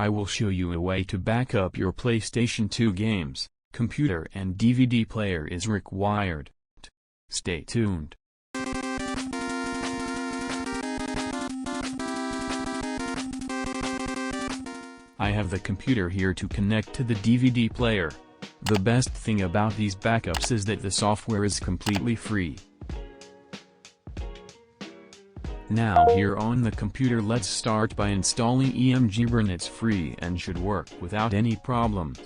I will show you a way to back up your PlayStation 2 games. Computer and DVD player is required. Stay tuned. I have the computer here to connect to the DVD player. The best thing about these backups is that the software is completely free. Now here on the computer, let's start by installing ImgBurn. It's free and should work without any problems.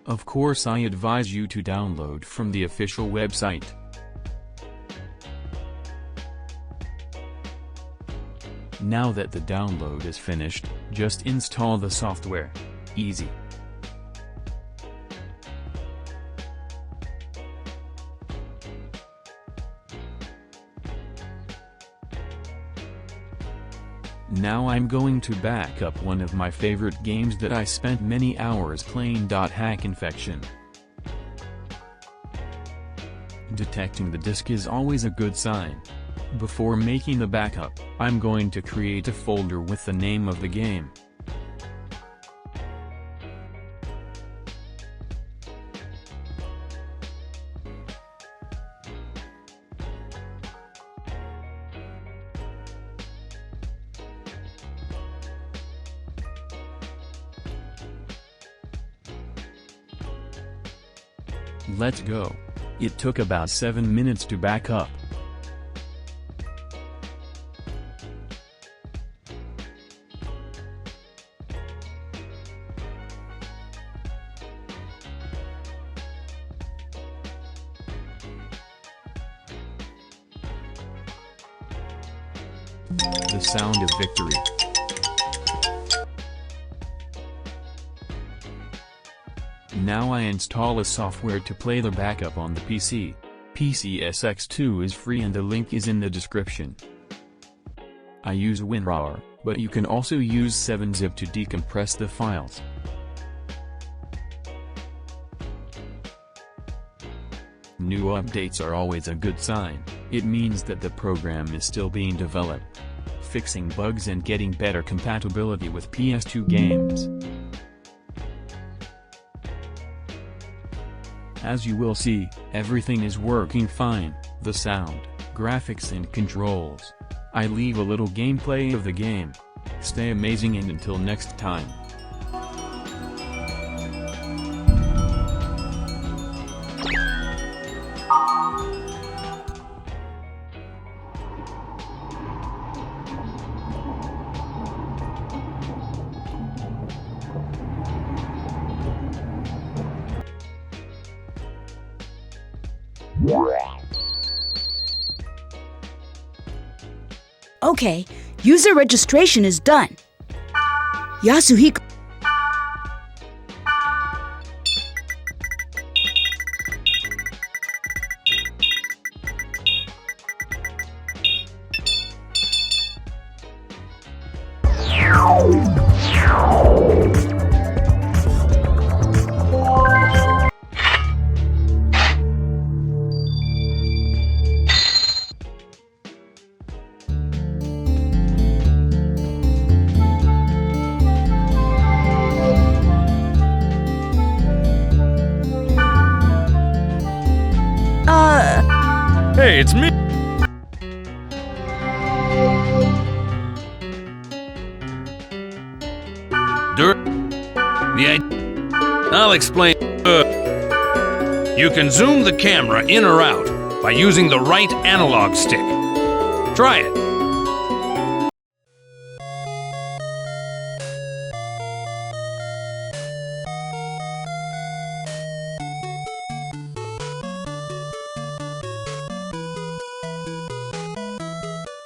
Of course, I advise you to download from the official website. Now that the download is finished, just install the software. Easy. Now I'm going to back up one of my favorite games that I spent many hours playing. Hack Infection. Detecting the disk is always a good sign. Before making the backup, I'm going to create a folder with the name of the game. Let's go. It took about 7 minutes to back up. The sound of victory. Now I install a software to play the backup on the PC. PCSX2 is free and the link is in the description. I use WinRAR, but you can also use 7-zip to decompress the files. New updates are always a good sign. It means that the program is still being developed, fixing bugs and getting better compatibility with PS2 games. As you will see, everything is working fine: the sound, graphics and controls. I leave a little gameplay of the game. Stay amazing and until next time. Okay, user registration is done. Yasuhiko. Hey, it's me! I'll explain. You can zoom the camera in or out by using the right analog stick. Try it.